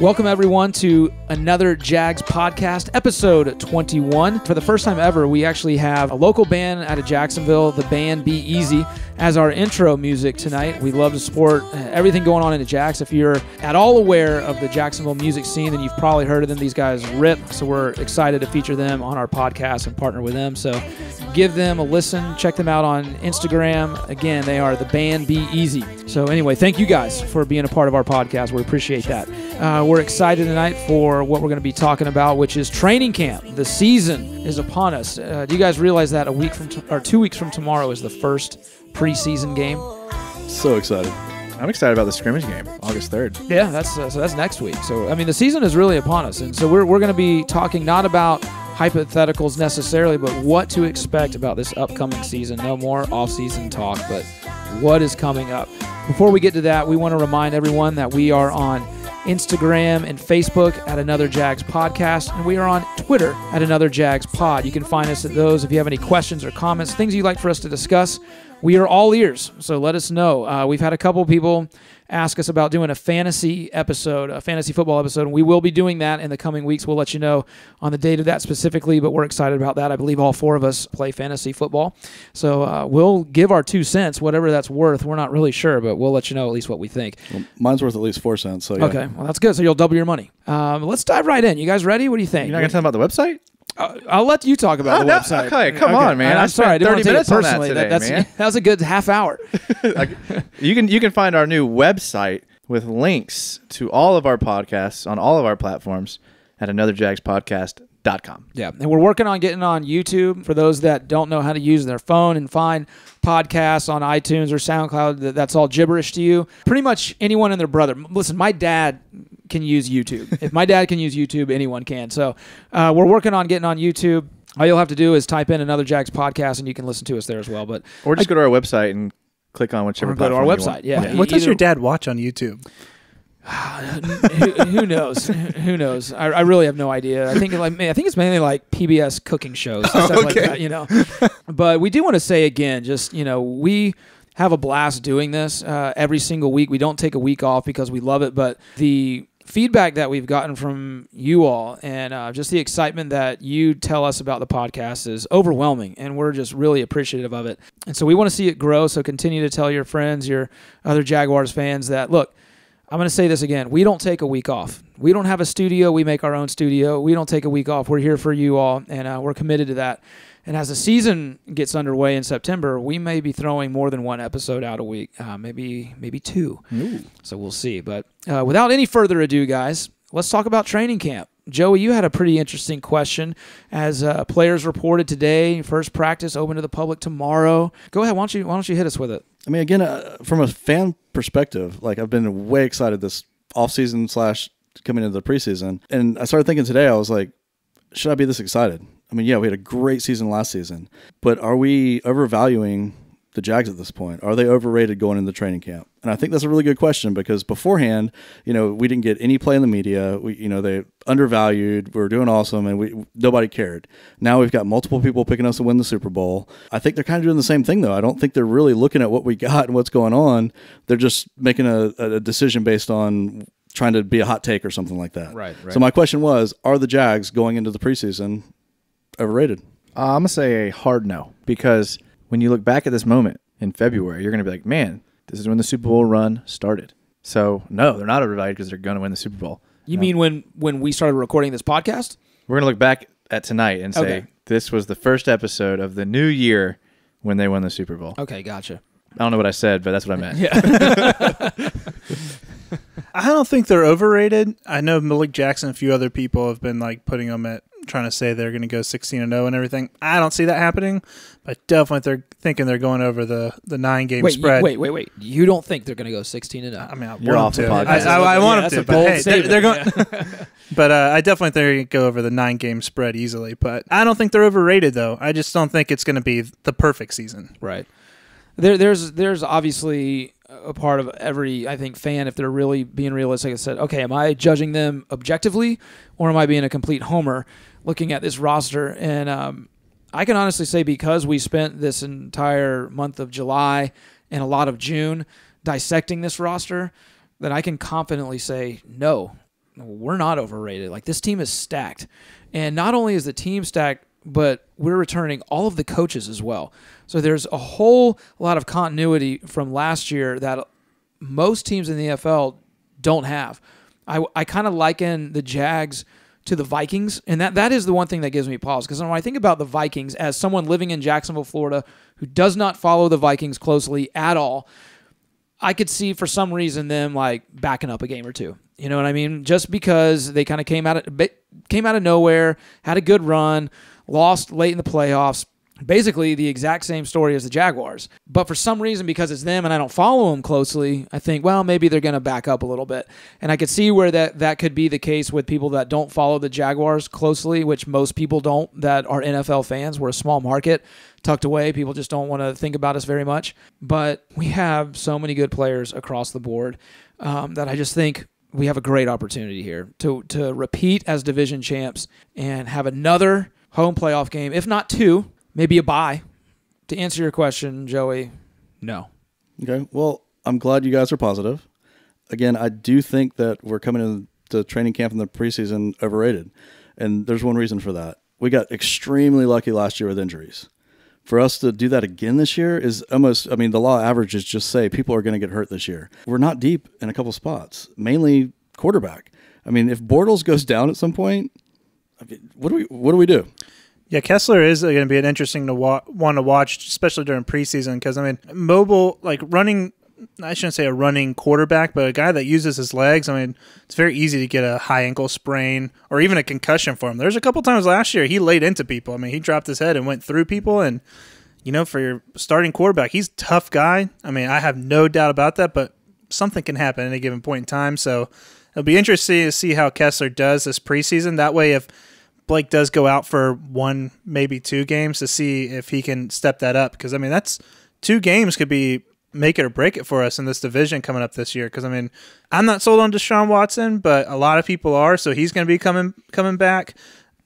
Welcome, everyone, to another Jags podcast, episode 21. For the first time ever, we actually have a local band out of Jacksonville, the band Be Easy, as our intro music tonight. We love to support everything going on in the Jags. If you're at all aware of the Jacksonville music scene, then you've probably heard of them. These guys rip, so we're excited to feature them on our podcast and partner with them. So give them a listen. Check them out on Instagram. Again, they are the band Be Easy. So anyway, thank you guys for being a part of our podcast. We appreciate that. We're excited tonight for what we're going to be talking about, which is training camp. The season is upon us. Do you guys realize that 2 weeks from tomorrow is the first preseason game? So excited. I'm excited about the scrimmage game, August 3rd. Yeah, that's next week. So, I mean, the season is really upon us. And so we're going to be talking not about hypotheticals necessarily, but what to expect about this upcoming season. No more off-season talk, but what is coming up. Before we get to that, we want to remind everyone that we are on Instagram and Facebook at Another Jags Podcast, and we are on Twitter at Another Jags Pod. You can find us at those if you have any questions or comments, things you'd like for us to discuss. We are all ears, so let us know. We've had a couple people ask us about doing a fantasy football episode, and we will be doing that in the coming weeks. We'll let you know on the date of that specifically, but we're excited about that. I believe all four of us play fantasy football, so we'll give our 2 cents, whatever that's worth. We're not really sure, but we'll let you know at least what we think. Well, mine's worth at least 4 cents. So yeah. Okay, well, that's good. So you'll double your money. Let's dive right in. You guys ready? What do you think? You're not going to tell them about the website? I'll let you talk about the website. Okay, come on, man. I'm sorry. I didn't want to take it personally. Today, man. That was a good half hour. You can find our new website with links to all of our podcasts on all of our platforms at anotherjagspodcast.com. Yeah, and we're working on getting on YouTube for those that don't know how to use their phone and find podcasts on iTunes or SoundCloud. That's all gibberish to you. Pretty much anyone and their brother. Listen, my dad can use YouTube. If my dad can use YouTube, anyone can. So we're working on getting on YouTube. All you'll have to do is type in Another Jags Podcast, and you can listen to us there as well. Or just go to our website and click on whichever platform you want. Go to our website, yeah. What does your dad watch on YouTube? Who knows? Who knows? I really have no idea. I think it's mainly like PBS cooking shows and stuff like that, you know. But we do want to say again, just, you know, we have a blast doing this every single week. We don't take a week off because we love it, but the feedback that we've gotten from you all and just the excitement that you tell us about the podcast is overwhelming, and we're just really appreciative of it. And so we want to see it grow, so continue to tell your friends, your other Jaguars fans that, look, I'm going to say this again. We don't take a week off. We don't have a studio. We make our own studio. We don't take a week off. We're here for you all, and we're committed to that. And as the season gets underway in September, we may be throwing more than one episode out a week, maybe 2. Ooh. So we'll see. But without any further ado, guys, let's talk about training camp. Joey, you had a pretty interesting question. As players reported today, first practice open to the public tomorrow. Go ahead. Why don't you hit us with it? I mean, again, from a fan perspective, like, I've been way excited this offseason / coming into the preseason. And I started thinking today, I was like, should I be this excited? I mean, yeah, we had a great season last season, but are we overvaluing the Jags at this point? Are they overrated going into training camp? And I think that's a really good question, because beforehand, you know, we didn't get any play in the media. They undervalued. We were doing awesome, and nobody cared. Now we've got multiple people picking us to win the Super Bowl. I think they're kind of doing the same thing, though. I don't think they're really looking at what we got and what's going on. They're just making a decision based on trying to be a hot take or something like that. Right. So my question was, are the Jags going into the preseason overrated? I'm going to say a hard no, because when you look back at this moment in February, you're going to be like, man, this is when the Super Bowl run started. So, no, they're not overvalued because they're going to win the Super Bowl. You mean when we started recording this podcast? We're going to look back at tonight and say, This was the first episode of the new year when they won the Super Bowl. Okay, gotcha. I don't know what I said, but that's what I meant. Yeah. I don't think they're overrated. I know Malik Jackson and a few other people have been like putting them at trying to say they're going to go 16-0 and everything. I don't see that happening, but definitely they're thinking they're going over the 9-game spread. Wait. You don't think they're going to go 16-0? I mean, you're off the podcast. I want them to, but hey, they're going. Yeah. But I definitely think they're going to go over the 9-game spread easily. But I don't think they're overrated, though. I just don't think it's going to be the perfect season. Right. There's obviously a part of every, I think, fan, if they're really being realistic, I said, okay, am I judging them objectively, or am I being a complete homer looking at this roster? And I can honestly say, because we spent this entire month of July and a lot of June dissecting this roster, that I can confidently say, no, we're not overrated. Like, this team is stacked. And not only is the team stacked, but we're returning all of the coaches as well. So there's a whole lot of continuity from last year that most teams in the NFL don't have. I kind of liken the Jags to the Vikings, and that is the one thing that gives me pause, because when I think about the Vikings as someone living in Jacksonville, Florida, who does not follow the Vikings closely at all, I could see for some reason them like backing up a game or two. You know what I mean? Just because they kind of came out of nowhere, had a good run, lost late in the playoffs. Basically the exact same story as the Jaguars. But for some reason, because it's them and I don't follow them closely, I think, well, maybe they're going to back up a little bit. And I could see where that could be the case with people that don't follow the Jaguars closely, which most people don't that are NFL fans. We're a small market, tucked away. People just don't want to think about us very much. But we have so many good players across the board that I just think we have a great opportunity here to repeat as division champs and have another home playoff game, if not two. Maybe a bye. To answer your question, Joey, no. Okay. Well, I'm glad you guys are positive. Again, I do think that we're coming into training camp in the preseason overrated. And there's one reason for that. We got extremely lucky last year with injuries. For us to do that again this year is almost, I mean, the law of averages just say people are going to get hurt this year. We're not deep in a couple spots, mainly quarterback. I mean, if Bortles goes down at some point, I mean, what do we do? Yeah, Kessler is going to be an interesting one to watch, especially during preseason, because, I mean, mobile, like running, I shouldn't say a running quarterback, but a guy that uses his legs, I mean, it's very easy to get a high ankle sprain or even a concussion for him. There's a couple times last year he laid into people. I mean, he dropped his head and went through people, and, you know, for your starting quarterback, he's a tough guy. I mean, I have no doubt about that, but something can happen at any given point in time, so it'll be interesting to see how Kessler does this preseason. That way, if Blake does go out for one, maybe 2 games, to see if he can step that up. Because, I mean, that's 2 games could be make it or break it for us in this division coming up this year. Because, I mean, I'm not sold on Deshaun Watson, but a lot of people are, so he's going to be coming back.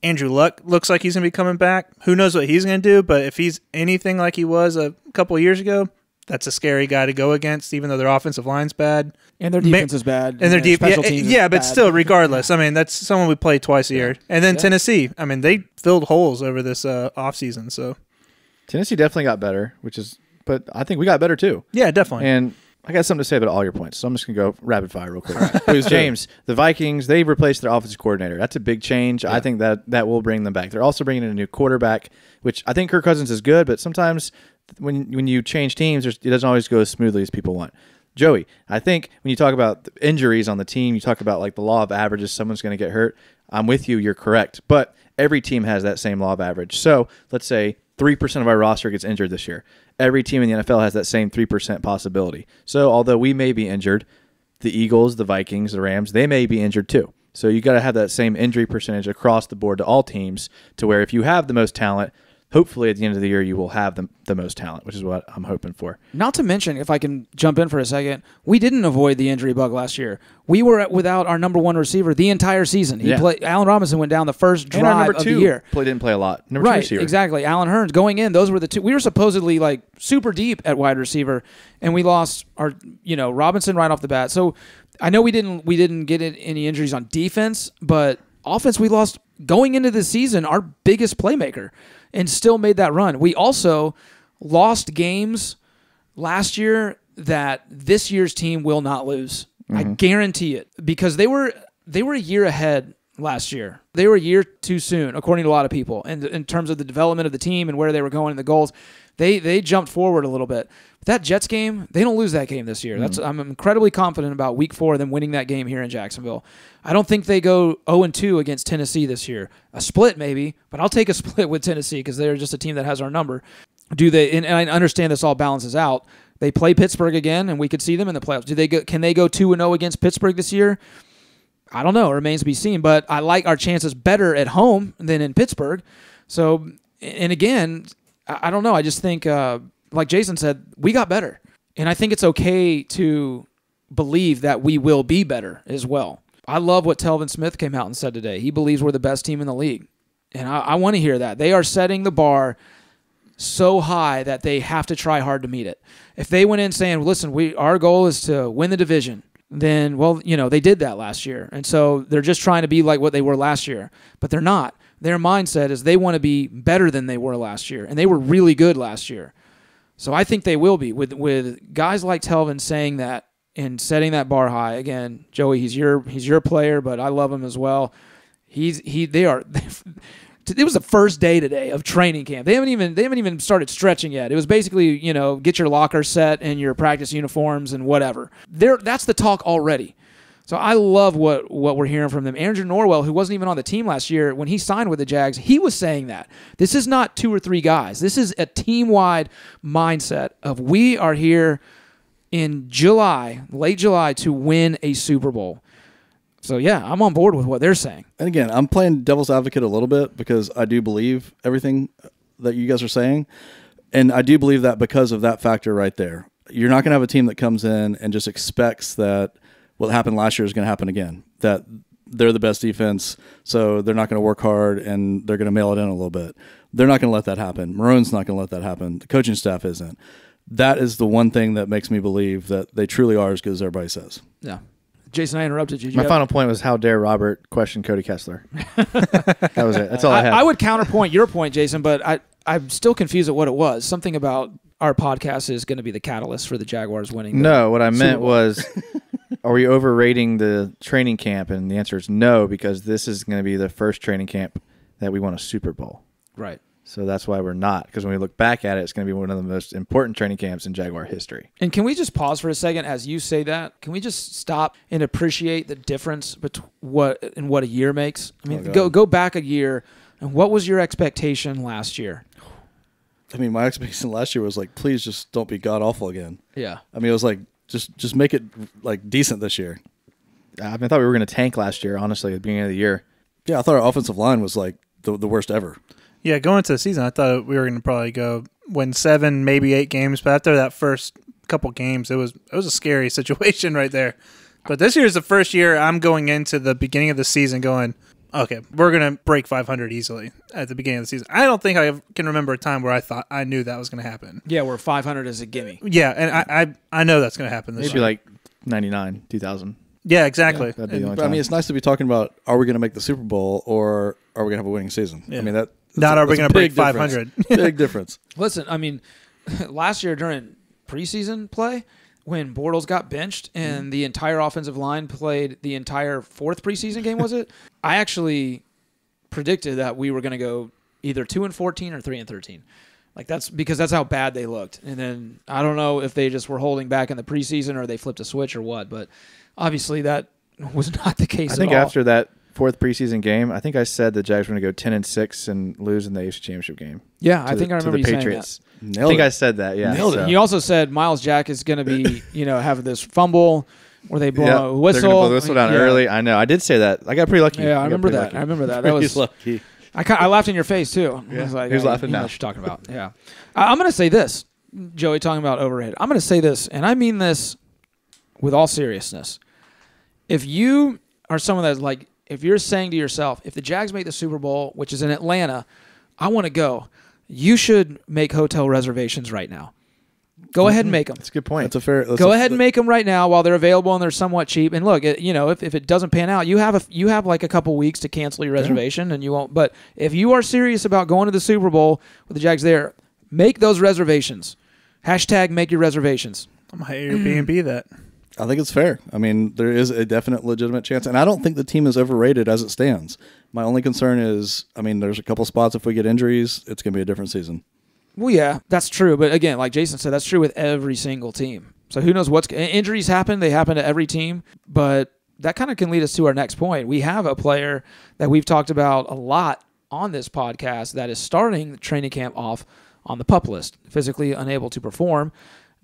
Andrew Luck looks like he's going to be coming back. Who knows what he's going to do, but if he's anything like he was a couple of years ago, that's a scary guy to go against, even though their offensive line's bad. And their defense is bad. And their special teams but bad. Still, regardless, I mean, that's someone we play twice a year. And then Tennessee, I mean, they filled holes over this offseason. So Tennessee definitely got better, but I think we got better too. Yeah, definitely. And I got something to say about all your points, so I'm just going to go rapid fire real quick. Please, James, the Vikings, they replaced their offensive coordinator. That's a big change. Yeah. I think that will bring them back. They're also bringing in a new quarterback, which I think Kirk Cousins is good, but sometimes when you change teams, it doesn't always go as smoothly as people want. Joey, I think when you talk about the injuries on the team, you talk about like the law of averages, someone's going to get hurt. I'm with you. You're correct. But every team has that same law of average. So let's say 3% of our roster gets injured this year. Every team in the NFL has that same 3% possibility. So although we may be injured, the Eagles, the Vikings, the Rams, they may be injured too. So you got to have that same injury percentage across the board to all teams, to where if you have the most talent, hopefully at the end of the year you will have the most talent, which is what I'm hoping for. Not to mention, if I can jump in for a second, we didn't avoid the injury bug last year. We were without our number 1 receiver the entire season. Allen Robinson went down the first drive of the year. Didn't play a lot. Number 2 receiver. Exactly. Allen Hurns going in. Those were the 2. We were supposedly like super deep at wide receiver, and we lost our Robinson right off the bat. So I know we didn't get any injuries on defense, but offense we lost going into the season our biggest playmaker, and still made that run. We also lost games last year that this year's team will not lose. I guarantee it, because they were a year ahead last year. They were a year too soon, according to a lot of people, and in terms of the development of the team and where they were going and the goals. They jumped forward a little bit. That Jets game, they don't lose that game this year. I'm incredibly confident about Week 4, them winning that game here in Jacksonville. I don't think they go 0-2 against Tennessee this year. A split maybe, but I'll take a split with Tennessee because they're just a team that has our number. And I understand this all balances out. They play Pittsburgh again, and we could see them in the playoffs. Can they go 2-0 against Pittsburgh this year? I don't know. It remains to be seen. But I like our chances better at home than in Pittsburgh. So, and again, I don't know. I just think, like Jason said, we got better. And I think it's okay to believe that we will be better as well. I love what Telvin Smith came out and said today. He believes we're the best team in the league. And I want to hear that. They are setting the bar so high that they have to try hard to meet it. If they went in saying, listen, our goal is to win the division, then, well, they did that last year. And so they're just trying to be like what they were last year. But they're not. Their mindset is they want to be better than they were last year. And they were really good last year. So I think they will be. With guys like Telvin saying that and setting that bar high. Again, Joey, he's your player, but I love him as well. They are. It was the first day today of training camp. They haven't even started stretching yet. It was basically, get your locker set and your practice uniforms and whatever. That's the talk already. So I love what we're hearing from them. Andrew Norwell, who wasn't even on the team last year, when he signed with the Jags, he was saying that. This is not 2 or 3 guys. This is a team-wide mindset of we are here in July, late July, to win a Super Bowl. So, yeah, I'm on board with what they're saying. And again, I'm playing devil's advocate a little bit because I do believe everything that you guys are saying. And I do believe that because of that factor right there. You're not going to have a team that comes in and just expects that what happened last year is going to happen again, that they're the best defense, so they're not going to work hard and they're going to mail it in a little bit. They're not going to let that happen. Maroon's not going to let that happen. The coaching staff isn't. That is the one thing that makes me believe that they truly are as good as everybody says. Yeah. Jason, I interrupted you. My final point was how dare Robert question Cody Kessler. That was it. That's all I had. I would counterpoint your point, Jason, but I'm still confused at what it was. Something about our podcast is going to be the catalyst for the Jaguars winning. No, what I meant was, are we overrating the training camp? And the answer is no, because this is going to be the first training camp that we won a Super Bowl. Right. So that's why we're not, because when we look back at it, it's going to be one of the most important training camps in Jaguar history. And can we just pause for a second as you say that? Can we just stop and appreciate the difference between what a year makes? I mean, go back a year, and what was your expectation last year? I mean, my expectation last year was like, please just don't be god awful again. Yeah. I mean, it was like just make it like decent this year. I thought we were going to tank last year, honestly, at the beginning of the year. Yeah, I thought our offensive line was like the worst ever. Yeah, going into the season, I thought we were going to probably go win 7, maybe 8 games. But after that first couple games, it was a scary situation right there. But this year is the first year I'm going into the beginning of the season going, okay, we're going to break 500 easily at the beginning of the season. I don't think I can remember a time where I knew that was going to happen. Yeah, where 500 is a gimme. Yeah, and I know that's going to happen this year. Maybe like 99, 2000. Yeah, exactly. That'd be the only But time. I mean, it's nice to be talking about, are we going to make the Super Bowl or are we going to have a winning season? Yeah. I mean, are we going to break 500? Big difference. Listen, I mean, last year during preseason play, when Bortles got benched and the entire offensive line played the entire 4th preseason game, was it? I actually predicted that we were going to go either 2-14 or 3-13. Like that's because that's how bad they looked. And then I don't know if they just were holding back in the preseason or they flipped a switch or what, but obviously that was not the case. I think at all. after that 4th preseason game, I think I said the Jags were going to go 10-6 and lose in the AFC Championship game. Yeah, I think I remember to you the saying Patriots. that. I think I said that. Yeah, Nailed it. And you also said Miles Jack is going to be, have this fumble where they blow a whistle. They're going to blow the whistle down early. I know. I did say that. I got pretty lucky. Yeah, I remember that. I remember that. That was lucky. I laughed in your face too. I was like, he was laughing you know now. what you're talking about. Yeah, I'm going to say this, Joey, talking about overrated. I'm going to say this, and I mean this with all seriousness. If you are someone that's like, if you're saying to yourself, if the Jags make the Super Bowl, which is in Atlanta, I want to go, you should make hotel reservations right now. Go ahead and make them. That's a good point. Go ahead and make them right now while they're available and they're somewhat cheap. And look, if it doesn't pan out, you have like a couple weeks to cancel your reservation, and you won't. But if you are serious about going to the Super Bowl with the Jags there, make those reservations. # make your reservations. I'm going to Airbnb that. I think it's fair. I mean, there is a definite legitimate chance. And I don't think the team is overrated as it stands. My only concern is, I mean, there's a couple spots if we get injuries, it's going to be a different season. Well, yeah, that's true. But again, like Jason said, that's true with every single team. So who knows injuries happen. They happen to every team. But that kind of can lead us to our next point. We have a player that we've talked about a lot on this podcast that is starting the training camp off on the PUP list, physically unable to perform.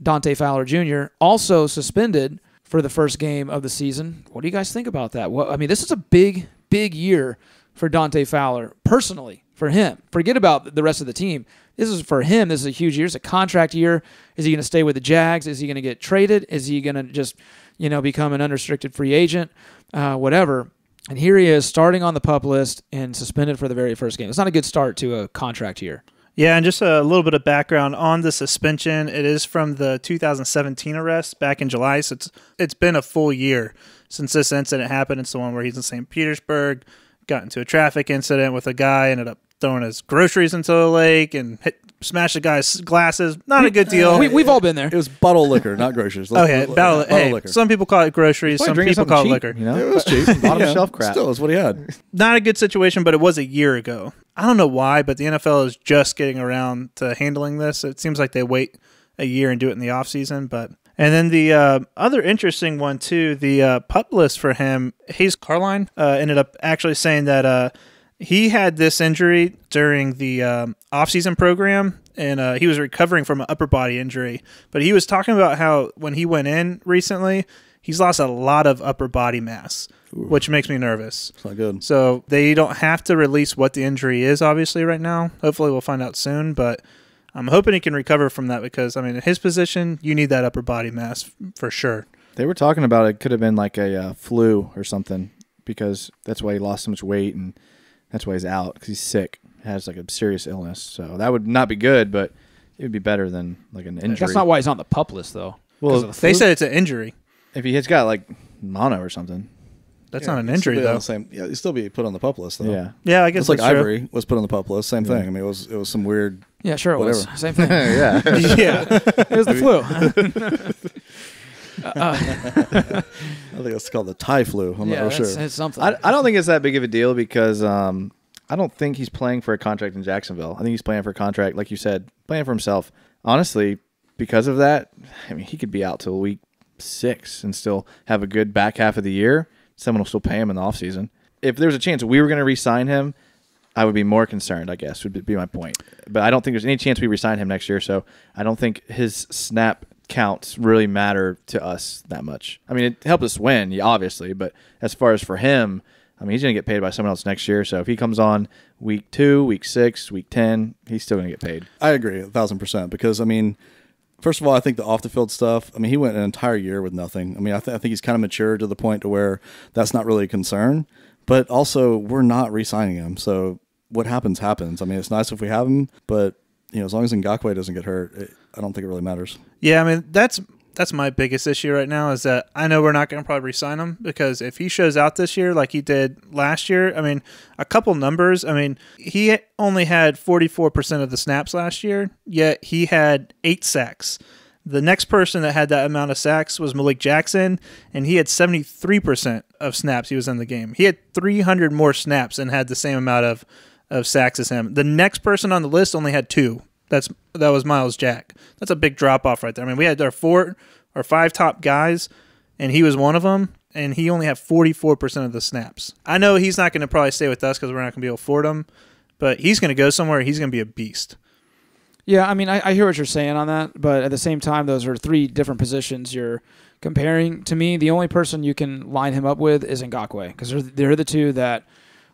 Dante Fowler Jr. also suspended for the first game of the season. What do you guys think about that? Well, I mean, this is a big, big year for Dante Fowler, personally, for him. Forget about the rest of the team. This is for him. This is a huge year. It's a contract year. Is he going to stay with the Jags? Is he going to get traded? Is he going to just, become an unrestricted free agent? Whatever. And here he is starting on the PUP list and suspended for the very first game. It's not a good start to a contract year. Yeah, and just a little bit of background on the suspension. It is from the 2017 arrest back in July, so it's been a full year since this incident happened. It's the one where he's in St. Petersburg, got into a traffic incident with a guy, ended up throwing his groceries into the lake and smashed the guy's glasses. Not a good deal. We've all been there. It was bottled liquor, not groceries. Bottled liquor. Some people call it groceries. Some people call it liquor. You know? It was cheap. Bottom shelf crap. Still, it's what he had. Not a good situation, but it was a year ago. I don't know why, but the NFL is just getting around to handling this. It seems like they wait a year and do it in the offseason. And then the other interesting one, too, the PUP list for him, Hayes Carline ended up actually saying that he had this injury during the offseason program, and he was recovering from an upper body injury. But he was talking about how when he went in recently, he's lost a lot of upper body mass, which makes me nervous. It's not good. So they don't have to release what the injury is, obviously, right now. Hopefully we'll find out soon, but I'm hoping he can recover from that because, I mean, in his position, you need that upper body mass for sure. They were talking about it could have been like a flu or something because that's why he lost so much weight and that's why he's out because he's sick. Has like a serious illness. So that would not be good, but it would be better than like an injury. That's not why he's on the PUP list, though. Well, they said it's an injury. If he has got like mono or something. That's not an injury, though. He'd still be put on the PUP list, though. Yeah, I guess it's like that's true. Ivory was put on the PUP list. Same thing. I mean, it was some weird. Yeah, sure it was. Same thing. Yeah. Yeah. It was the flu. I think that's called the Thai flu. I'm not sure. It's something. I don't think it's that big of a deal because I don't think he's playing for a contract in Jacksonville. I think he's playing for a contract, like you said, playing for himself. Honestly, because of that, I mean, he could be out till week 6 and still have a good back half of the year. Someone will still pay him in the offseason. If there was a chance we were going to re-sign him, I would be more concerned, I guess, would be my point. But I don't think there's any chance we re-sign him next year, so I don't think his snap counts really matter to us that much. I mean, it helped us win, yeah, obviously, but as far as for him, I mean, he's going to get paid by someone else next year, so if he comes on week 2, week 6, week 10, he's still going to get paid. I agree 1,000% because, I mean, first of all, I think the off-the-field stuff, I mean, he went an entire year with nothing. I mean, I think he's kind of matured to the point to where that's not really a concern. But also, we're not re-signing him. So what happens, happens. I mean, it's nice if we have him, but as long as Ngakoue doesn't get hurt, I don't think it really matters. Yeah, I mean, that's my biggest issue right now is that I know we're not going to probably re-sign him because if he shows out this year like he did last year, I mean, a couple numbers. I mean, he only had 44% of the snaps last year, yet he had 8 sacks. The next person that had that amount of sacks was Malik Jackson, and he had 73% of snaps he was in the game. He had 300 more snaps and had the same amount of sacks as him. The next person on the list only had 2. That was Miles Jack. That's a big drop-off right there. I mean, we had our 5 top guys, and he was one of them, and he only had 44% of the snaps. I know he's not going to probably stay with us because we're not going to be able to afford him, but he's going to go somewhere. He's going to be a beast. Yeah, I mean, I hear what you're saying on that, but at the same time, those are 3 different positions you're comparing. To me, the only person you can line him up with is Ngakoue because they're the 2 that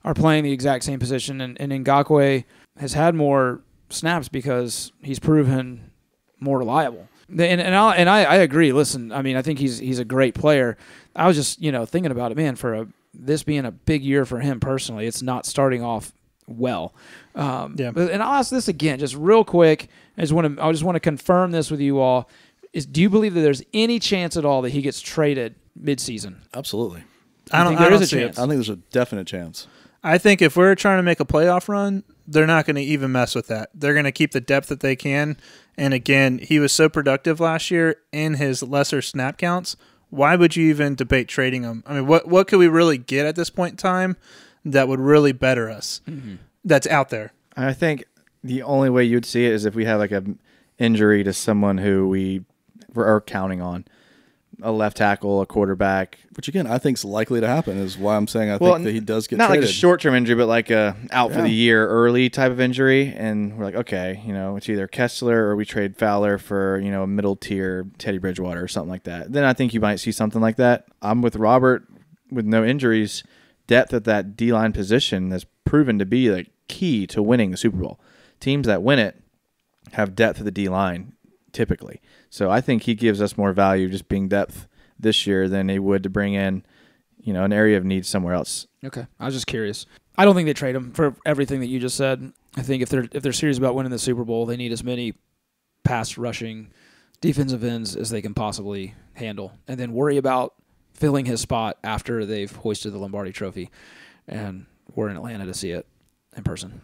are playing the exact same position, and Ngakoue has had more snaps because he's proven more reliable. And I agree. Listen, I mean, I think he's a great player. I was just thinking about it, man. For this being a big year for him personally, it's not starting off well. Yeah. And I'll ask this again, just real quick. I just want to confirm this with you all. Do you believe that there's any chance at all that he gets traded midseason? Absolutely. I don't there is a see chance. I think there's a definite chance. I think if we're trying to make a playoff run, they're not going to even mess with that. They're going to keep the depth that they can. And again, he was so productive last year in his lesser snap counts. Why would you even debate trading him? I mean, what could we really get at this point in time that would really better us? Mm-hmm. That's out there. I think the only way you'd see it is if we have like an injury to someone who we are counting on. A left tackle, a quarterback. Which, again, I think is likely to happen is why I'm saying I think that he does get not traded. Like a short-term injury, but like a out for the year early type of injury. And we're like, okay, it's either Kessler or we trade Fowler for, a middle-tier Teddy Bridgewater or something like that. Then I think you might see something like that. I'm with Robert with no injuries. Depth at that D-line position has proven to be like key to winning the Super Bowl. Teams that win it have depth at the D-line typically. So I think he gives us more value just being depth this year than he would to bring in, an area of need somewhere else. Okay. I was just curious. I don't think they trade him for everything that you just said. I think if they're serious about winning the Super Bowl, they need as many pass rushing defensive ends as they can possibly handle, and then worry about filling his spot after they've hoisted the Lombardi Trophy. And we're in Atlanta to see it in person.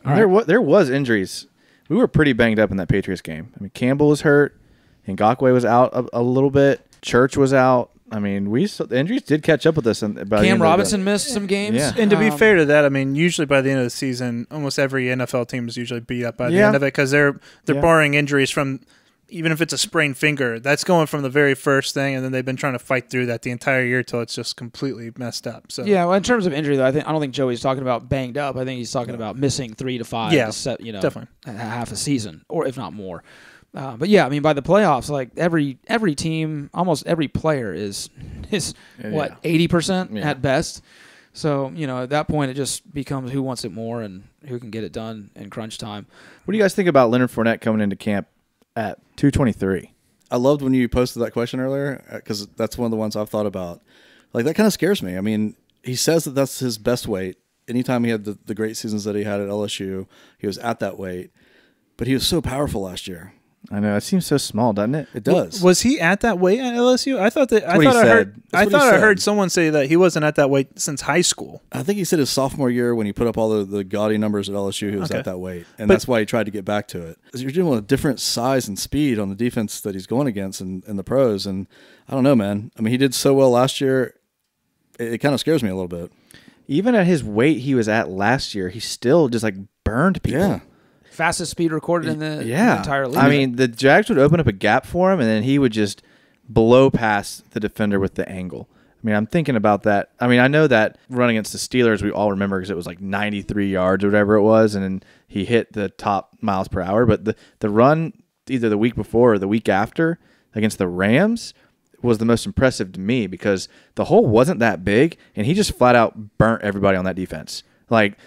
There was injuries. We were pretty banged up in that Patriots game. I mean, Campbell was hurt. Ngakoue was out a little bit. Church was out. I mean, the injuries did catch up with us. Cam Robinson missed some games. Yeah. And to be fair to that, I mean, usually by the end of the season, almost every NFL team is usually beat up by the end of it because they're barring injuries from, even if it's a sprained finger, that's going from the very first thing, and then they've been trying to fight through that the entire year till it's just completely messed up. So yeah, well, in terms of injury, though, I don't think Joey's talking about banged up. I think he's talking about missing 3 to 5, definitely half a season, or if not more. But yeah, I mean, by the playoffs, like every team, almost every player is 80% at best. So at that point, it just becomes who wants it more and who can get it done in crunch time. What do you guys think about Leonard Fournette coming into camp at 223? I loved when you posted that question earlier because that's one of the ones I've thought about. Like, that kind of scares me. I mean, he says that that's his best weight. Anytime he had the great seasons that he had at LSU, he was at that weight. But he was so powerful last year. I know, it seems so small, doesn't it? It does. Was he at that weight at LSU? I thought I heard someone say that he wasn't at that weight since high school. I think he said his sophomore year when he put up all the gaudy numbers at LSU, he was at that weight. And that's why he tried to get back to it. You're dealing with a different size and speed on the defense that he's going against in the pros. And I don't know, man. I mean, he did so well last year. It kind of scares me a little bit. Even at his weight he was at last year, he still just burned people. Yeah. Fastest speed recorded in the entire league. I mean, the Jags would open up a gap for him, and then he would just blow past the defender with the angle. I mean, I'm thinking about that. I mean, I know that run against the Steelers, we all remember because it was 93 yards or whatever it was, and then he hit the top miles per hour. But the run either the week before or the week after against the Rams was the most impressive to me because the hole wasn't that big, and he just flat out burnt everybody on that defense.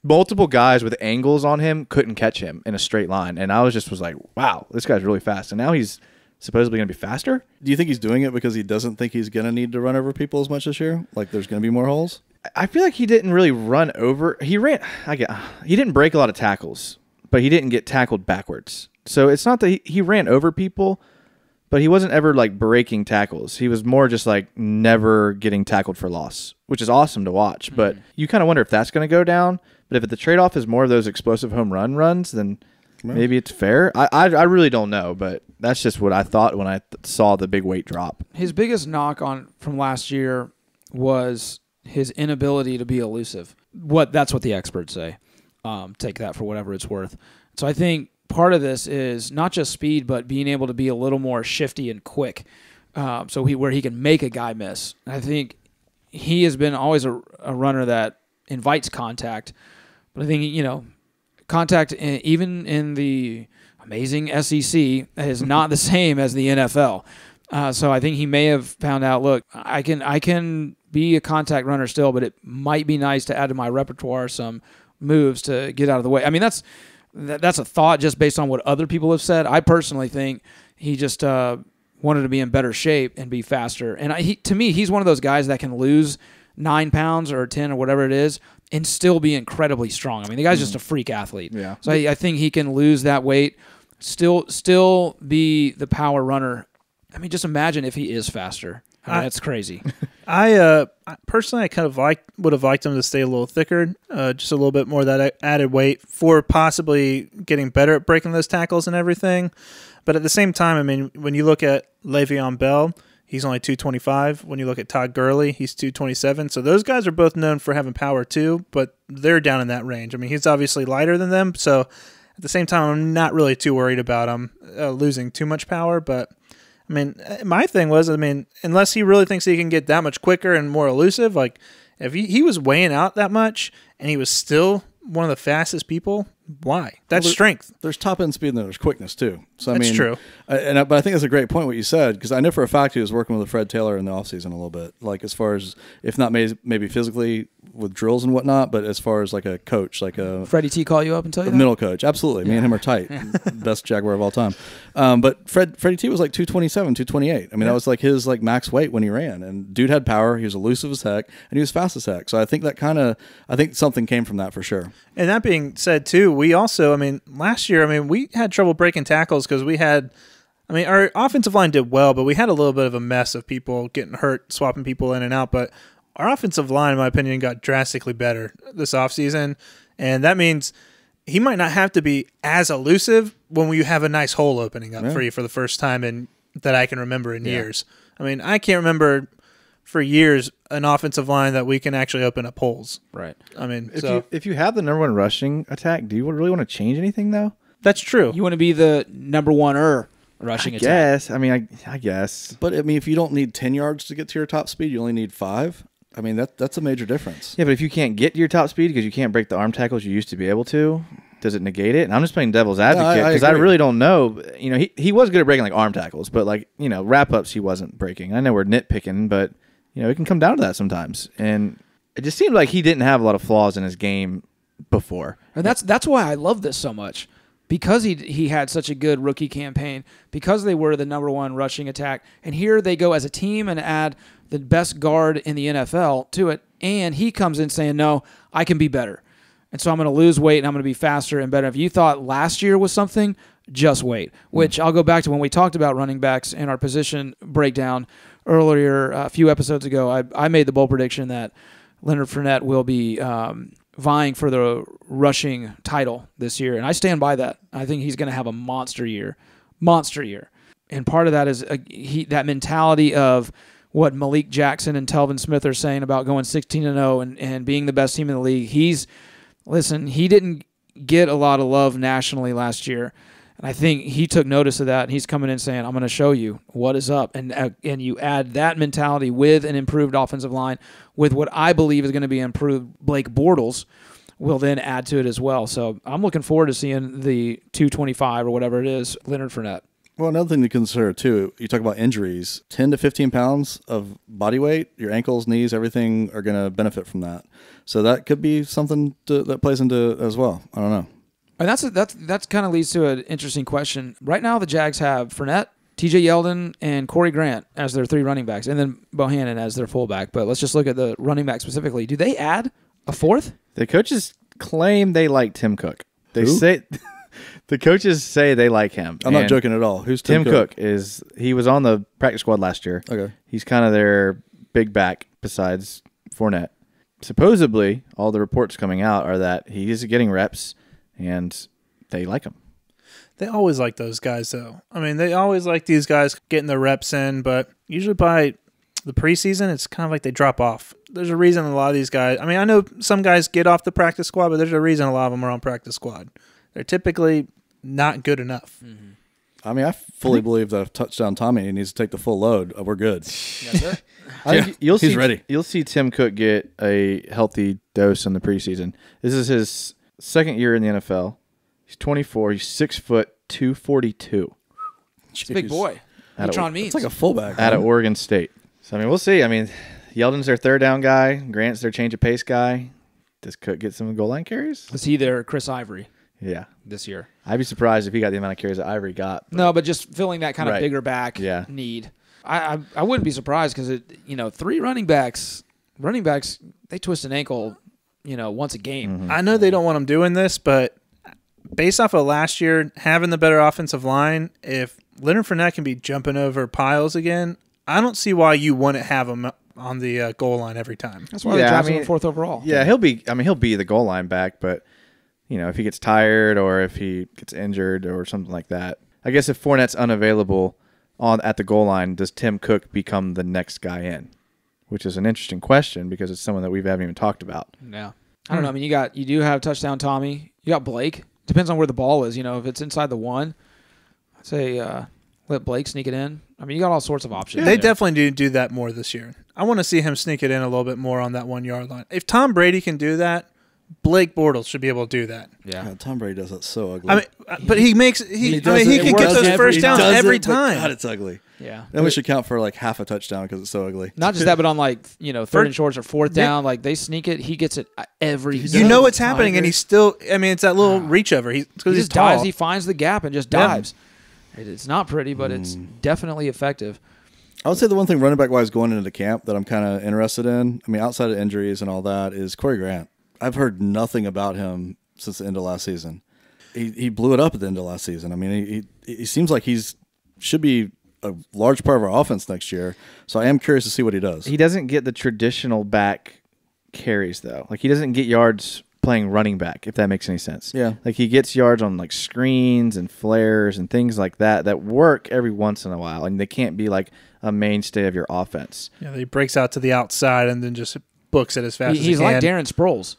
Multiple guys with angles on him couldn't catch him in a straight line. And I was like, wow, this guy's really fast. And now he's supposedly going to be faster. Do you think he's doing it because he doesn't think he's going to need to run over people as much this year? Like there's going to be more holes? I feel like he didn't really run over. He didn't break a lot of tackles, but he didn't get tackled backwards. So it's not that he ran over people, but he wasn't ever breaking tackles. He was more just never getting tackled for loss, which is awesome to watch. But you kind of wonder if that's going to go down. But if the trade-off is more of those explosive home run runs, then maybe it's fair. I really don't know, but that's just what I thought when I saw the big weight drop. His biggest knock from last year was his inability to be elusive. That's what the experts say. Take that for whatever it's worth. So I think part of this is not just speed, but being able to be a little more shifty and quick, where he can make a guy miss. I think he has been always a runner that invites contact, but I think contact even in the amazing SEC is not the same as the NFL. So I think he may have found out, look, I can be a contact runner still, but it might be nice to add to my repertoire some moves to get out of the way. I mean, that's a thought just based on what other people have said. I personally think he just wanted to be in better shape and be faster. And to me, he's one of those guys that can lose 9 pounds or 10 or whatever it is and still be incredibly strong. I mean, the guy's just a freak athlete. Yeah. So I think he can lose that weight, still be the power runner. I mean, just imagine if he is faster. I mean, that's crazy. I personally, I kind of would have liked him to stay a little thicker, just a little bit more of that added weight for possibly getting better at breaking those tackles and everything. But at the same time, I mean, when you look at Le'Veon Bell, he's only 225. When you look at Todd Gurley, he's 227. So those guys are both known for having power too, but they're down in that range. I mean, he's obviously lighter than them. So at the same time, I'm not really too worried about him losing too much power, but I mean, my thing was, unless he really thinks he can get that much quicker and more elusive, if he was weighing out that much and he was still one of the fastest people, why? That's strength. There's top end speed and there's quickness too. So that's true. But I think that's a great point what you said, because I know for a fact he was working with Fred Taylor in the offseason a little bit, as far as if not maybe physically with drills and whatnot, but as far as like a coach, like a Freddie T call you up and tell you that? middle coach, absolutely. Me and him are tight. Best Jaguar of all time. But Freddie T was like 227, 228. I mean, that was like his like max weight when he ran. And dude had power. He was elusive as heck, and he was fast as heck. So I think I think something came from that for sure. And that being said, too, we also, last year, we had trouble breaking tackles because our offensive line did well, but we had a little bit of a mess of people getting hurt, swapping people in and out. But our offensive line, in my opinion, got drastically better this offseason. And that means he might not have to be as elusive when you have a nice hole opening up for you for the first time that I can remember in years. I can't remember for years an offensive line that we can actually open up holes. Right. If you have the number one rushing attack, do you really want to change anything, though? That's true. You want to be the number one rushing attack. Yes. I guess. But if you don't need 10 yards to get to your top speed, you only need 5. That's a major difference. Yeah, but if you can't get to your top speed because you can't break the arm tackles you used to be able to, does it negate it? And I'm just playing devil's advocate because I really don't know. He was good at breaking like arm tackles, but wrap ups he wasn't breaking. I know we're nitpicking, but it can come down to that sometimes. And it just seemed like he didn't have a lot of flaws in his game before. And that's why I love this so much. Because he had such a good rookie campaign, because they were the number one rushing attack, and here they go as a team and add the best guard in the NFL to it, and he comes in saying, no, I can be better. And so I'm going to lose weight and I'm going to be faster and better. If you thought last year was something, just wait. Which I'll go back to when we talked about running backs and our position breakdown earlier, a few episodes ago. I made the bold prediction that Leonard Fournette will be vying for the rushing title this year, and I stand by that. I think he's going to have a monster year. And part of that is that mentality of what Malik Jackson and Telvin Smith are saying about going 16-0 and being the best team in the league. He didn't get a lot of love nationally last year, and I think he took notice of that, and he's coming in saying, I'm going to show you what is up. And you add that mentality with an improved offensive line, with what I believe is going to be improved Blake Bortles, will then add to it as well. So I'm looking forward to seeing the 225 or whatever it is, Leonard Fournette. Well, another thing to consider, too, you talk about injuries, 10 to 15 pounds of body weight, your ankles, knees, everything are going to benefit from that. So that could be something that plays into it as well. I don't know. And that's kind of leads to an interesting question. Right now, the Jags have Fournette, TJ Yeldon, and Corey Grant as their 3 running backs, and then Bohannon as their fullback. But let's just look at the running back specifically. Do they add a 4th? The coaches claim they like Tim Cook. The coaches say they like him. I'm not joking at all. Who's Tim Cook? He was on the practice squad last year. Okay. He's kind of their big back besides Fournette. Supposedly, all the reports coming out are that he is getting reps, and they like him. They always like those guys, though. They always like these guys getting their reps in, but usually by the preseason, it's kind of like they drop off. There's a reason a lot of these guys, I know some guys get off the practice squad, but there's a reason a lot of them are on practice squad. They're typically not good enough. Mm-hmm. I fully believe that if touchdown Tommy needs to take the full load, we're good. He's ready. You'll see Tim Cook get a healthy dose in the preseason. This is his second year in the NFL. He's 24. He's 6 foot 242. It's a big boy. It's like a fullback. Out of Oregon State. So, we'll see. Yeldon's their third down guy. Grant's their change of pace guy. Does Cook get some goal line carries? Is he their Chris Ivory? Yeah. This year. I'd be surprised if he got the amount of carries that Ivory got. No, but just filling that kind of bigger back need. I wouldn't be surprised because 3 running backs, they twist an ankle, once a game. Mm-hmm. I know they don't want them doing this, but based off of last year, having the better offensive line, if Leonard Fournette can be jumping over piles again, I don't see why you wouldn't have him on the goal line every time. That's why they drafted him 4th overall. Yeah, he'll be the goal line back, but if he gets tired or if he gets injured or something like that. I guess if Fournette's unavailable at the goal line, does Tim Cook become the next guy in? Which is an interesting question because it's someone that we haven't even talked about. Yeah. I don't know. You do have touchdown Tommy. You got Blake. Depends on where the ball is. If it's inside the 1, I'd say let Blake sneak it in. You got all sorts of options. They definitely do that more this year. I want to see him sneak it in a little bit more on that 1 yard line. If Tom Brady can do that, Blake Bortles should be able to do that. Yeah. Tom Brady does that so ugly. But he can get those first downs every time. God, it's ugly. Yeah. Then we should count for like half a touchdown because it's so ugly. Not just that, but on like, third and shorts or fourth down, like they sneak it. He gets it every what's happening, and he's still, it's that little reach over. He just dives, he finds the gap and just dives. It's not pretty, but it's definitely effective. I would say the one thing running back wise going into the camp that I'm kind of interested in, I mean, outside of injuries and all that, is Corey Grant. I've heard nothing about him since the end of last season. He blew it up at the end of last season. I mean, he seems like should be a large part of our offense next year. So I am curious to see what he does. He doesn't get the traditional back carries, though. Like, he doesn't get yards playing running back, if that makes any sense. Yeah. Like, he gets yards on, like, screens and flares and things like that work every once in a while, and they can't be, like, a mainstay of your offense. Yeah, he breaks out to the outside and then just books it as fast as he can. He's like Darren Sproles.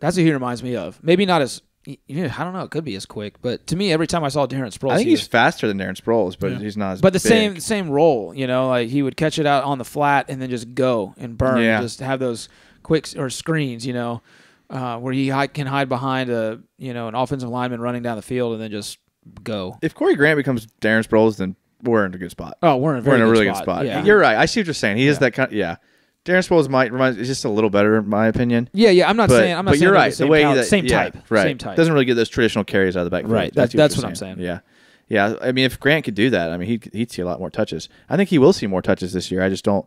That's who he reminds me of. Maybe not as... I don't know. It could be as quick, but to me, every time I saw Darren Sproles, I think he's faster than Darren Sproles, but he's not as But the big. same role, like he would catch it out on the flat and then just go and burn, and just have those quick or screens, where he can hide behind an offensive lineman running down the field and then just go. If Corey Grant becomes Darren Sproles, then we're in a good spot. Oh, we're in a really good spot. Yeah. You're right. I see what you're saying. He is that kind. Darren Sproles is just a little better, in my opinion. Yeah. I'm not saying. But you're right. The way same type. Right. Same type. Doesn't really get those traditional carries out of the backfield. Right. That's what I'm saying. Yeah. I mean, if Grant could do that, I mean, he'd see a lot more touches. I think he will see more touches this year. I just don't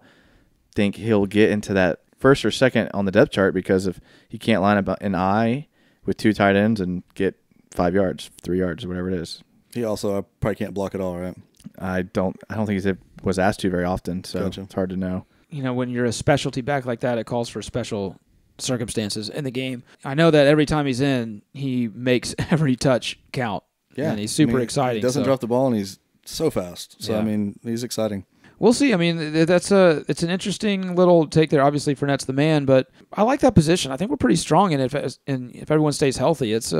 think he'll get into that first or second on the depth chart because if he can't line up an eye with two tight ends and get 5 yards, 3 yards, whatever it is. He also probably can't block at all, right? I don't think he was asked to very often, so It's hard to know. When you're a specialty back like that, it calls for special circumstances in the game. I know that every time he's in, he makes every touch count. Yeah. And he's super exciting. He doesn't drop the ball, and he's so fast. So, he's exciting. We'll see. I mean, it's an interesting little take there. Obviously, Fournette's the man, but I like that position. I think we're pretty strong in it. If everyone stays healthy, it's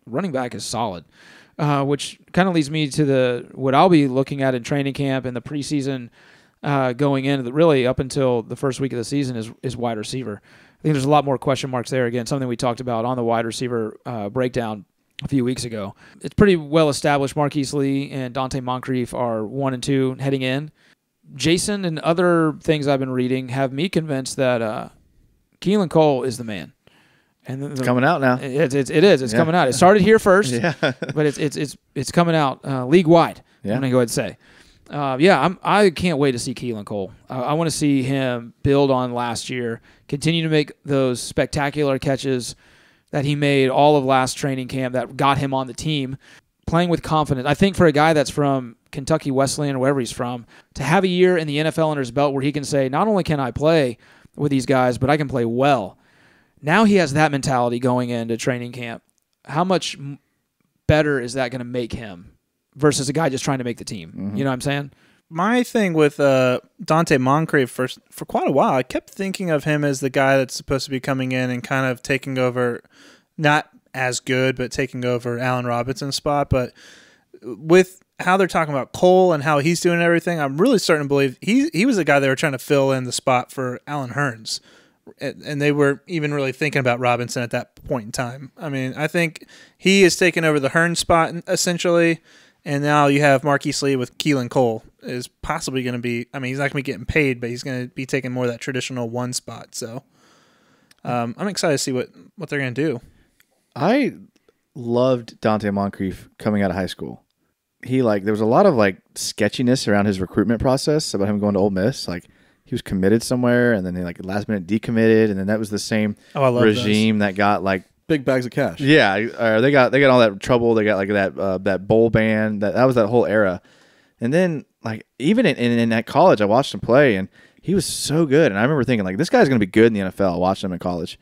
running back is solid, which kind of leads me to what I'll be looking at in training camp and the preseason going in, really up until the first week of the season is wide receiver. I think there's a lot more question marks there. Again, something we talked about on the wide receiver breakdown a few weeks ago. It's pretty well established. Marquise Lee and Dante Moncrief are 1 and 2 heading in. Jason and other things I've been reading have me convinced that Keelan Cole is the man. And it's coming out now. It is. It's coming out. It started here first, but it's coming out league wide. I'm gonna go ahead and say, I can't wait to see Keelan Cole. I want to see him build on last year, continue to make those spectacular catches that he made all of last training camp that got him on the team, playing with confidence. I think for a guy that's from Kentucky Wesleyan or wherever he's from, to have a year in the NFL under his belt where he can say, not only can I play with these guys, but I can play well. Now he has that mentality going into training camp. How much better is that going to make him versus a guy just trying to make the team? Mm-hmm. You know what I'm saying? My thing with Dante Moncrief for quite a while, I kept thinking of him as the guy that's supposed to be coming in and kind of taking over, not as good, but taking over Allen Robinson's spot. But with how they're talking about Cole and how he's doing everything, I'm really starting to believe he was the guy they were trying to fill in the spot for Allen Hurns. And they were even really thinking about Robinson at that point in time. I mean, I think he is taking over the Hurns spot essentially, and now you have Marquise Lee with Keelan Cole is possibly going to be. I mean, he's not going to be getting paid, but he's going to be taking more of that traditional one spot. So I'm excited to see what they're going to do. I loved Dante Moncrief coming out of high school. There was a lot of sketchiness around his recruitment process about him going to Ole Miss. He was committed somewhere, and then they last minute decommitted, and then that was the same regime that got big bags of cash. Yeah, they got all that trouble. They got that bowl ban. That was that whole era, and then even in that college, I watched him play, and he was so good. And I remember thinking this guy's going to be good in the NFL. Watching him in college,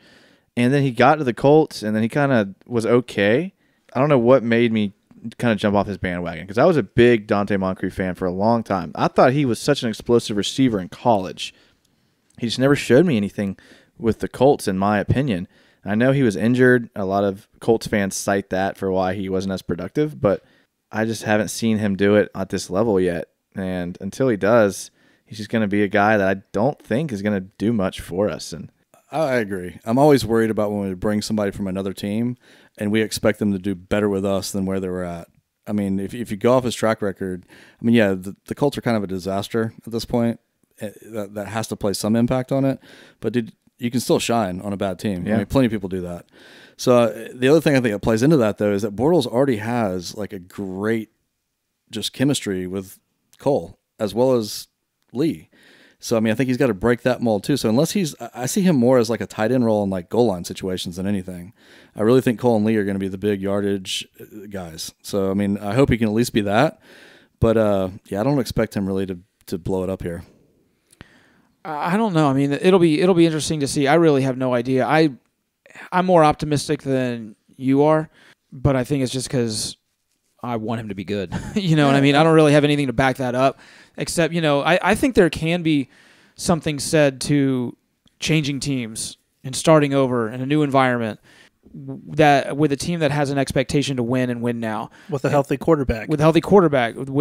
and then he got to the Colts, and then he kind of was okay. I don't know what made me kind of jump off his bandwagon because I was a big Dante Moncrief fan for a long time. I thought he was such an explosive receiver in college. He just never showed me anything with the Colts, in my opinion. I know he was injured. A lot of Colts fans cite that for why he wasn't as productive, but I just haven't seen him do it at this level yet. And until he does, he's just going to be a guy that I don't think is going to do much for us. And I agree. I'm always worried about when we bring somebody from another team and we expect them to do better with us than where they were at. I mean, if you go off his track record, I mean, yeah, the Colts are kind of a disaster at this point. That has to play some impact on it. But you can still shine on a bad team. Yeah. I mean, plenty of people do that. So the other thing I think that plays into that, though, is that Bortles already has like a great just chemistry with Cole as well as Lee. So, I mean, I think he's got to break that mold too. So unless I see him more as like a tight end role in like goal line situations than anything. I really think Cole and Lee are going to be the big yardage guys. So, I mean, I hope he can at least be that. But, yeah, I don't expect him really to blow it up here. I don't know. I mean, it'll be interesting to see. I really have no idea. I'm more optimistic than you are, but I think it's just because I want him to be good. You know what I mean? I don't really have anything to back that up, except, I think there can be something said to changing teams and starting over in a new environment that with a team that has an expectation to win and win now. With a healthy quarterback. With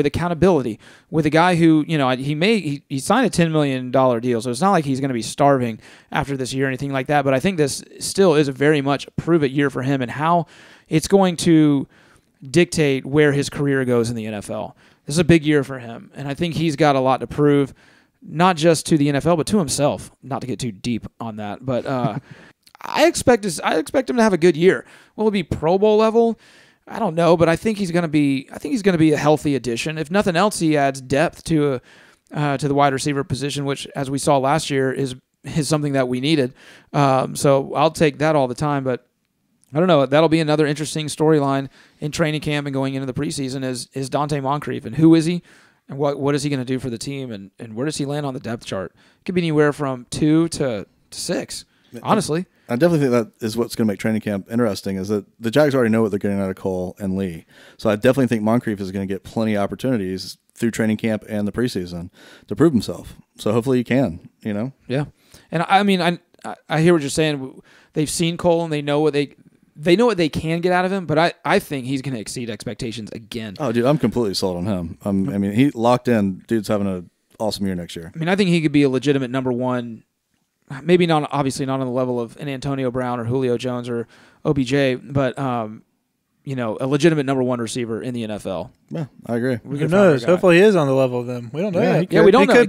accountability, with a guy who, he signed a $10 million deal, so it's not like he's going to be starving after this year or anything like that, but I think this still is a very much prove-it year for him and how it's going to dictate where his career goes in the NFL. This is a big year for him, and I think he's got a lot to prove, not just to the NFL, but to himself. Not to get too deep on that, but I expect him to have a good year. Will it be Pro Bowl level? I don't know, but I think he's going to be a healthy addition. If nothing else, he adds depth to the wide receiver position, which, as we saw last year, is something that we needed. So I'll take that all the time, but I don't know. That'll be another interesting storyline in training camp and going into the preseason is Dante Moncrief, and who is he, and what is he going to do for the team, and where does he land on the depth chart? It could be anywhere from 2 to 6, honestly. I definitely think that is what's going to make training camp interesting, is that the Jags already know what they're getting out of Cole and Lee. So I definitely think Moncrief is going to get plenty of opportunities through training camp and the preseason to prove himself. So hopefully he can, Yeah. And I mean, I hear what you're saying. They've seen Cole and they know what they can get out of him, but I think he's going to exceed expectations again. Oh, dude, I'm completely sold on him. I mean, he locked in. Dude's having an awesome year next year. I mean, I think he could be a legitimate number one. Maybe not, obviously not on the level of an Antonio Brown or Julio Jones or OBJ, but a legitimate number one receiver in the NFL. Yeah, I agree. Who knows? Hopefully he is on the level of them. We don't know. Yeah, we don't know. Could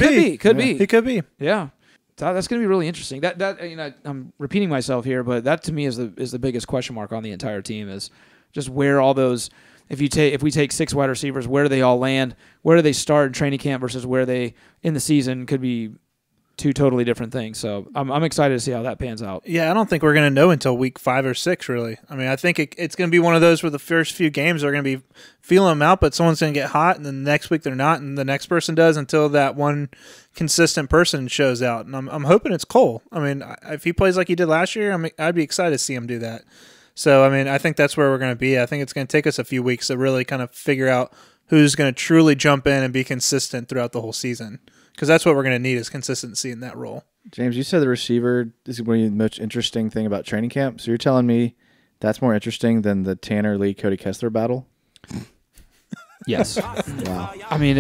be. He could be. Yeah. That's going to be really interesting. I'm repeating myself here, but that to me is the biggest question mark on the entire team, is just where all those, if we take 6 wide receivers, where do they all land? Where do they start in training camp versus where they in the season could be 2 totally different things. So I'm excited to see how that pans out. Yeah, I don't think we're going to know until week 5 or 6, really. I mean, I think it's going to be one of those where the first few games are going to be feeling them out, but someone's going to get hot, and then the next week they're not, and the next person does until that one consistent person shows out. And I'm hoping it's Cole. I mean, if he plays like he did last year, I'd be excited to see him do that. So, I mean, I think that's where we're going to be. I think it's going to take us a few weeks to really kind of figure out who's going to truly jump in and be consistent throughout the whole season. Because that's what we're going to need, is consistency in that role. James, you said the receiver is one of the most interesting thing about training camp. So you're telling me that's more interesting than the Tanner Lee Cody Kessler battle? Yes. Wow. I mean,